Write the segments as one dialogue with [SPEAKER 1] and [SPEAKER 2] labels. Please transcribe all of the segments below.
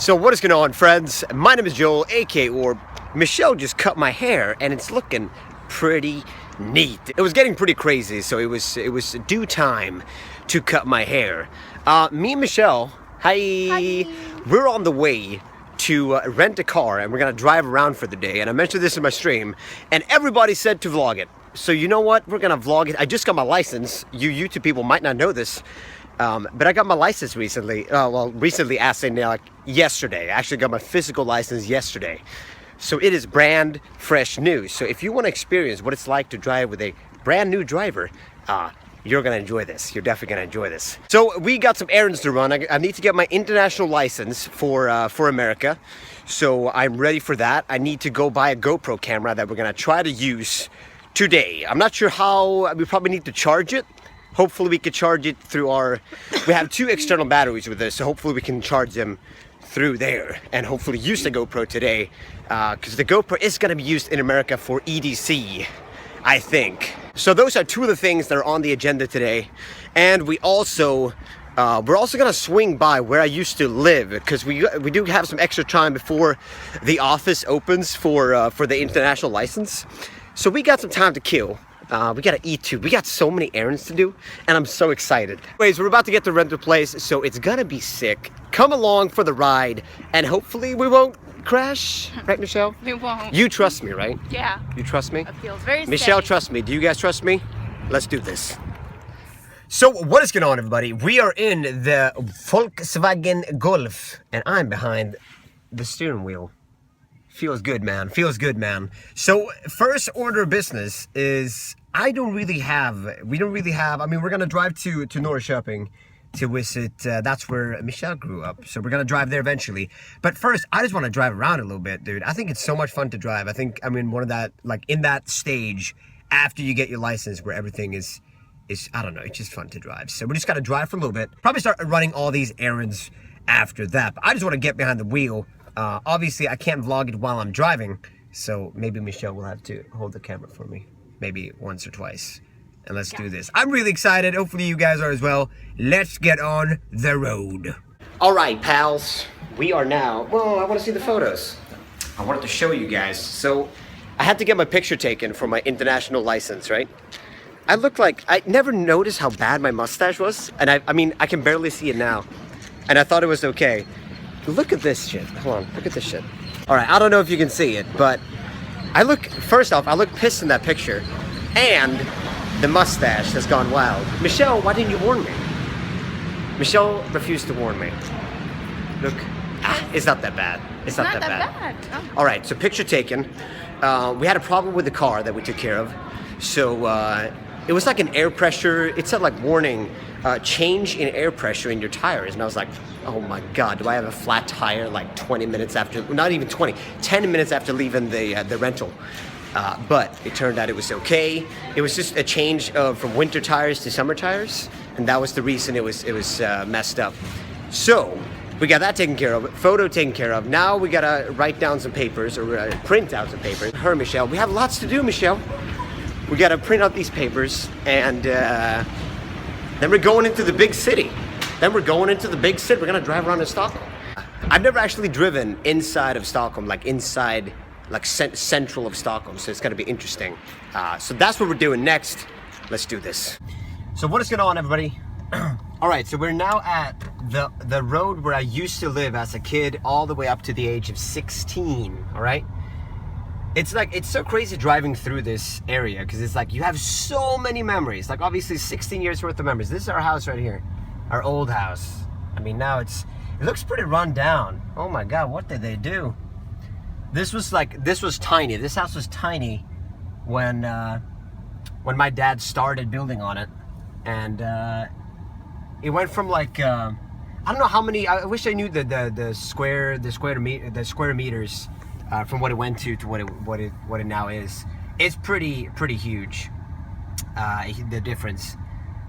[SPEAKER 1] So what is going on, friends? My name is Joel, aka Orb. Michelle just cut my hair and it's looking pretty neat. It was getting pretty crazy, so it was due time to cut my hair. Me and Michelle, hi. We're on the way to rent a car and we're gonna drive around for the day. And I mentioned this in my stream and everybody said to vlog it. So you know what? We're gonna vlog it. I just got my license. You YouTube people might not know this. But I got my license recently, recently as in like yesterday. I actually got my physical license yesterday. So it is brand fresh new. So if you want to experience what it's like to drive with a brand new driver, you're going to enjoy this. You're definitely going to enjoy this. So we got some errands to run. I need to get my international license for America. So I'm ready for that. I need to go buy a GoPro camera that we're going to try to use today. I'm not sure how. We probably need to charge it. Hopefully we could charge it through we have two external batteries with this, so hopefully we can charge them through there and hopefully use the GoPro today, because the GoPro is going to be used in America for EDC, I think. So those are two of the things that are on the agenda today. And we're also going to swing by where I used to live, because we do have some extra time before the office opens for the international license. So we got some time to kill. We gotta eat too. We got so many errands to do, and I'm so excited. Anyways, we're about to get to rent a place, so it's gonna be sick. Come along for the ride, and hopefully we won't crash. Right, Michelle?
[SPEAKER 2] We won't.
[SPEAKER 1] You trust me, right?
[SPEAKER 2] Yeah.
[SPEAKER 1] You trust me?
[SPEAKER 2] It feels very
[SPEAKER 1] Michelle,
[SPEAKER 2] safe.
[SPEAKER 1] trust me. Do you guys trust me? Let's do this. So, what is going on, everybody? We are in the Volkswagen Golf, and I'm behind the steering wheel. Feels good, man. Feels good, man. So, first order of business is we don't really have, I mean, we're going to drive to Norrköping to visit, that's where Michelle grew up. So we're going to drive there eventually. But first, I just want to drive around a little bit, dude. I think it's so much fun to drive. I think I'm in one of that, like in that stage after you get your license where everything is I don't know, it's just fun to drive. So we're just going to drive for a little bit. Probably start running all these errands after that. But I just want to get behind the wheel. Obviously, I can't vlog it while I'm driving. So maybe Michelle will have to hold the camera for me. Maybe once or twice. And let's do this. I'm really excited. Hopefully you guys are as well. Let's get on the road. All right, pals. We are now... Well, I want to see the photos. I wanted to show you guys. So I had to get my picture taken for my international license, right? I look like... I never noticed how bad my mustache was. And I mean, I can barely see it now. And I thought it was okay. Look at this shit. Hold on. Look at this shit. All right. I don't know if you can see it, but... First off, I look pissed in that picture, and the mustache has gone wild. Michelle, why didn't you warn me? Michelle refused to warn me. Look, it's not that bad. It's not that bad. Oh. All right, so picture taken. We had a problem with the car that we took care of. So it was like an air pressure, it said like warning, change in air pressure in your tires. And I was like, oh my God, do I have a flat tire like 20 minutes after, not even 20, 10 minutes after leaving the rental. But it turned out it was okay. It was just a change from winter tires to summer tires. And that was the reason it was messed up. So we got that taken care of, photo taken care of. Now we gotta write down some papers or print out some papers. Her, Michelle, we have lots to do, Michelle. We gotta print out these papers and then we're going into the big city. We're gonna drive around in Stockholm. I've never actually driven inside of Stockholm, like inside, like central of Stockholm. So it's gonna be interesting. So that's what we're doing next. Let's do this. So what is going on, everybody? All right, so we're now at the road where I used to live as a kid, all the way up to the age of 16. All right. It's like, it's so crazy driving through this area because it's like you have so many memories. Like obviously 16 years worth of memories. This is our house right here, our old house. I mean, now it looks pretty run down. Oh my God, what did they do? This was tiny. This house was tiny when my dad started building on it, and it went from like I don't know how many. I wish I knew the square meters. From what it went to what it now is. It's pretty huge, the difference.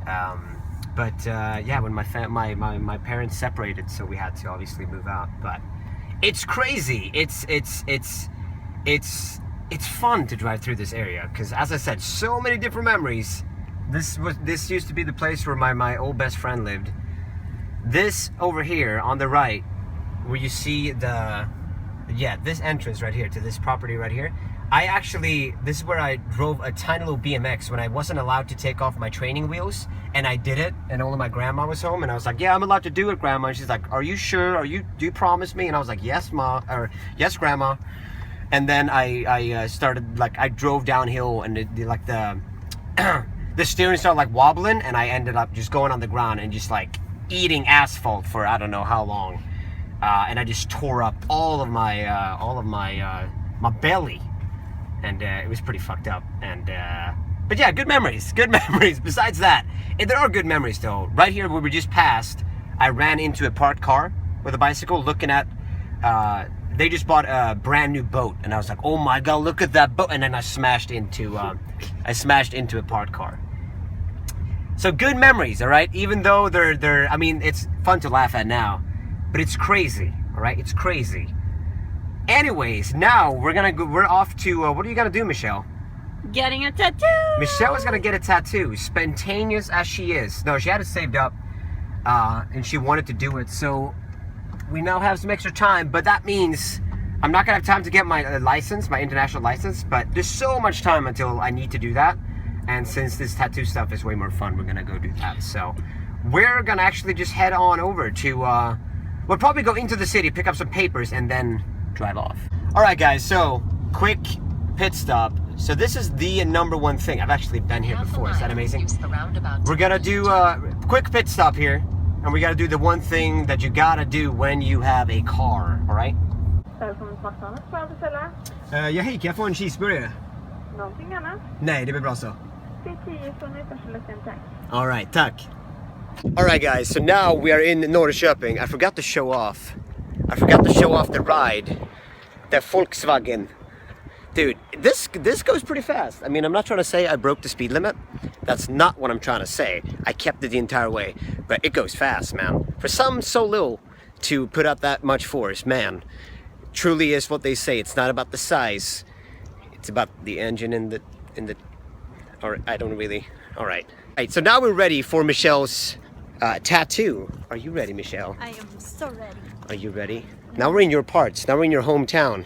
[SPEAKER 1] But yeah, when my parents separated, so we had to obviously move out. But it's crazy. It's fun to drive through this area because, as I said, so many different memories. This used to be the place where my old best friend lived. This over here on the right where you see this entrance right here to this property right here. This is where I drove a tiny little BMX when I wasn't allowed to take off my training wheels, and I did it, and only my grandma was home, and I was like, yeah, I'm allowed to do it, Grandma. And she's like, are you sure? Do you promise me? And I was like, yes, Ma, or yes, Grandma. And then I started, like, I drove downhill, and the steering started like wobbling, and I ended up just going on the ground and just like eating asphalt for I don't know how long, and I just tore up all of my my belly. And it was pretty fucked up. And but yeah, good memories. Besides that, there are good memories though. Right here where we just passed, I ran into a parked car with a bicycle, looking at. They just bought a brand new boat, and I was like, oh my god, look at that boat! And then I smashed into a parked car. So good memories, all right. Even though they're I mean, it's fun to laugh at now, but it's crazy, all right. It's crazy. Anyways, now we're off to, what are you gonna do, Michelle?
[SPEAKER 2] Getting a tattoo!
[SPEAKER 1] Michelle is gonna get a tattoo, spontaneous as she is. No, she had it saved up, and she wanted to do it, so we now have some extra time, but that means I'm not gonna have time to get my license, my international license, but there's so much time until I need to do that, and since this tattoo stuff is way more fun, we're gonna go do that. So we're gonna actually just head on over to, we'll probably go into the city, pick up some papers, and then drive off. All right, guys, so quick pit stop. So this is the number one thing. I've actually been here before. Is that amazing? We're gonna do a quick pit stop here, and we gotta do the one thing that you gotta do when you have a car, all right? Ja, hej, kan jag få en cheeseburgare?
[SPEAKER 3] Någonting annat?
[SPEAKER 1] Nej, det blir bra så.
[SPEAKER 3] Det är 10 från utanförluckan, tack.
[SPEAKER 1] All right, tack. All right, guys, so now we are in Norrköping. I forgot to show off the ride, the Volkswagen. Dude, this goes pretty fast. I mean, I'm not trying to say I broke the speed limit. That's not what I'm trying to say. I kept it the entire way, but it goes fast, man. For some so little to put out that much force, man, truly is what they say. It's not about the size. It's about the engine and the or I don't really. All right. All right, so now we're ready for Michelle's tattoo. Are you ready, Michelle?
[SPEAKER 2] I am so ready.
[SPEAKER 1] Are you ready? Now we're in your parts. Now we're in your hometown.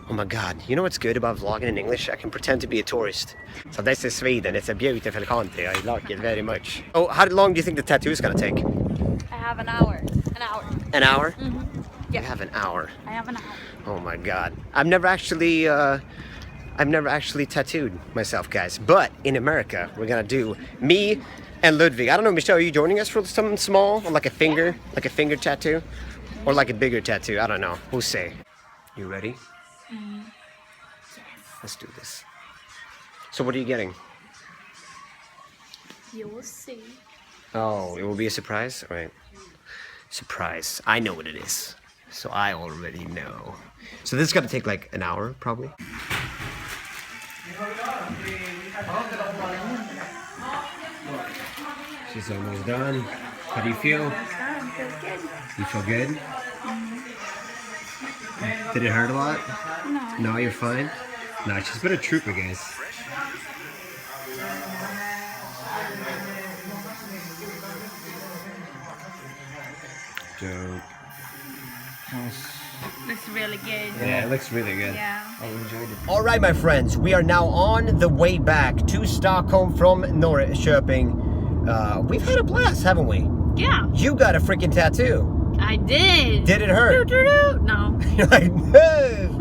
[SPEAKER 1] Oh my god. You know what's good about vlogging in English? I can pretend to be a tourist. So this is Sweden. It's a beautiful country. I like it very much. Oh, how long do you think the tattoo is gonna take?
[SPEAKER 2] I have an hour.
[SPEAKER 1] An hour?
[SPEAKER 2] Mm-hmm.
[SPEAKER 1] You have an hour.
[SPEAKER 2] I have an hour.
[SPEAKER 1] Oh my god. I've never actually tattooed myself, guys. But in America, we're gonna do me and Ludwig. I don't know, Michelle, are you joining us for something small? Or like a finger tattoo? Or like a bigger tattoo? I don't know. We'll see. You ready?
[SPEAKER 2] Mm-hmm.
[SPEAKER 1] Let's do this. So what are you getting?
[SPEAKER 2] You will see.
[SPEAKER 1] Oh, it will be a surprise? All right. Surprise. I know what it is. So I already know. So this is gonna take like an hour, probably. She's almost done. How do you feel? You feel good? Mm-hmm. Did it hurt a lot?
[SPEAKER 2] No.
[SPEAKER 1] No, you're fine? No, she's been a trooper, guys. Dope.
[SPEAKER 2] Looks really good.
[SPEAKER 1] Yeah, it looks really good.
[SPEAKER 2] Yeah.
[SPEAKER 1] I enjoyed it. All right, my friends, we are now on the way back to Stockholm from Norrköping. We've had a blast, haven't we?
[SPEAKER 2] Yeah.
[SPEAKER 1] You got a freaking tattoo.
[SPEAKER 2] I did.
[SPEAKER 1] Did it hurt?
[SPEAKER 2] No.
[SPEAKER 1] You're like, no.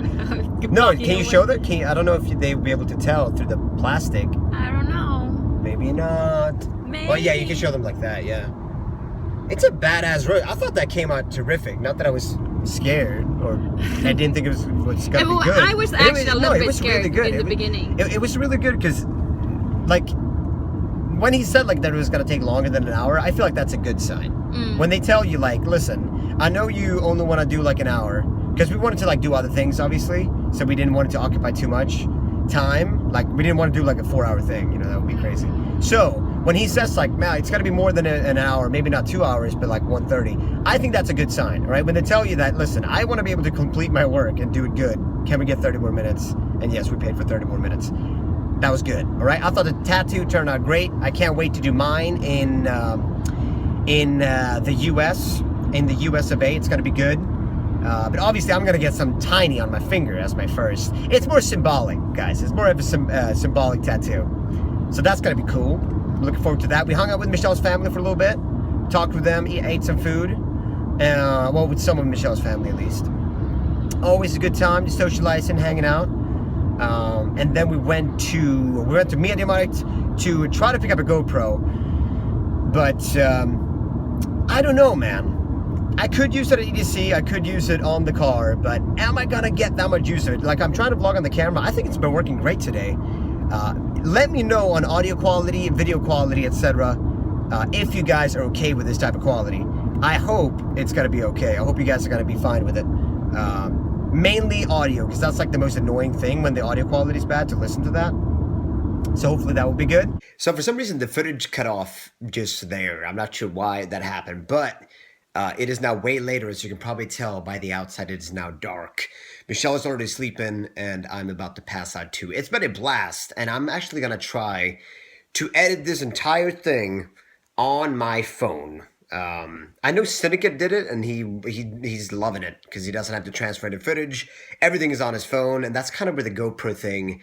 [SPEAKER 1] No, can you show that? I don't know if they would be able to tell through the plastic.
[SPEAKER 2] I don't know.
[SPEAKER 1] Maybe not.
[SPEAKER 2] Maybe.
[SPEAKER 1] Well, yeah, you can show them like that, yeah. It's a badass road. I thought that came out terrific. Not that I was scared or I didn't think it was gonna be good.
[SPEAKER 2] I was actually a little bit scared
[SPEAKER 1] really
[SPEAKER 2] in the beginning.
[SPEAKER 1] It was really good because, like, when he said like that it was gonna take longer than an hour, I feel like that's a good sign. When they tell you like, listen, I know you only want to do like an hour because we wanted to like do other things, obviously, so we didn't want it to occupy too much time. Like we didn't want to do like a 4-hour thing, you know, that would be crazy. So when he says like, man, it's got to be more than an hour, maybe not 2 hours, but like 1:30, I think that's a good sign, right? When they tell you that, listen, I want to be able to complete my work and do it good. Can we get 30 more minutes? And yes, we paid for 30 more minutes. That was good, all right? I thought the tattoo turned out great. I can't wait to do mine in the U.S. in the US of A. It's gonna be good. But obviously I'm gonna get some tiny on my finger as my first. It's more symbolic, guys. It's more of a symbolic tattoo. So that's gonna be cool. I'm looking forward to that. We hung out with Michelle's family for a little bit. Talked with them, ate some food. Well, with some of Michelle's family at least. Always a good time, just socializing, hanging out. And then we went to MediaMarkt to try to pick up a GoPro. But I don't know, man. I could use it at EDC, I could use it on the car, but am I gonna get that much use of it? Like, I'm trying to vlog on the camera. I think it's been working great today. Let me know on audio quality, video quality, etc. If you guys are okay with this type of quality. I hope it's gonna be okay. I hope you guys are gonna be fine with it. Mainly audio, because that's like the most annoying thing when the audio quality is bad, to listen to that. So hopefully that will be good. So for some reason the footage cut off just there. I'm not sure why that happened, but it is now way later, as you can probably tell by the outside. It is now dark. Michelle is already sleeping, and I'm about to pass out too. It's been a blast, and I'm actually gonna try to edit this entire thing on my phone. I know Syndicate did it, and he's loving it because he doesn't have to transfer the footage. Everything is on his phone, and that's kind of where the GoPro thing.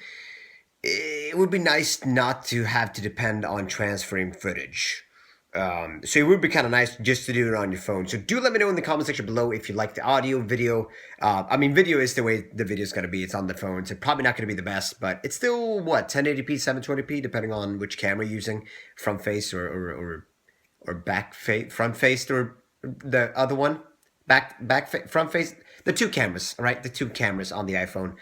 [SPEAKER 1] It would be nice not to have to depend on transferring footage. So it would be kind of nice just to do it on your phone. So do let me know in the comment section below if you like the audio, video. I mean, video is the way the video is going to be. It's on the phone, so probably not going to be the best, but it's still, what, 1080p, 720p, depending on which camera you're using, front face or back face, front face, or the other one, front face, the two cameras, right? The two cameras on the iPhone.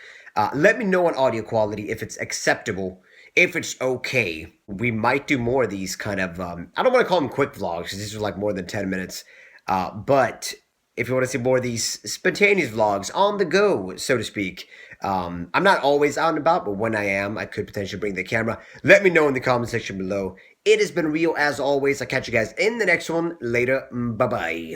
[SPEAKER 1] Let me know on audio quality if it's acceptable. If it's okay, we might do more of these kind of, I don't want to call them quick vlogs, because these are like more than 10 minutes. But if you want to see more of these spontaneous vlogs on the go, so to speak, I'm not always out and about, but when I am, I could potentially bring the camera. Let me know in the comment section below. It has been Rio as always. I'll catch you guys in the next one. Later. Bye-bye.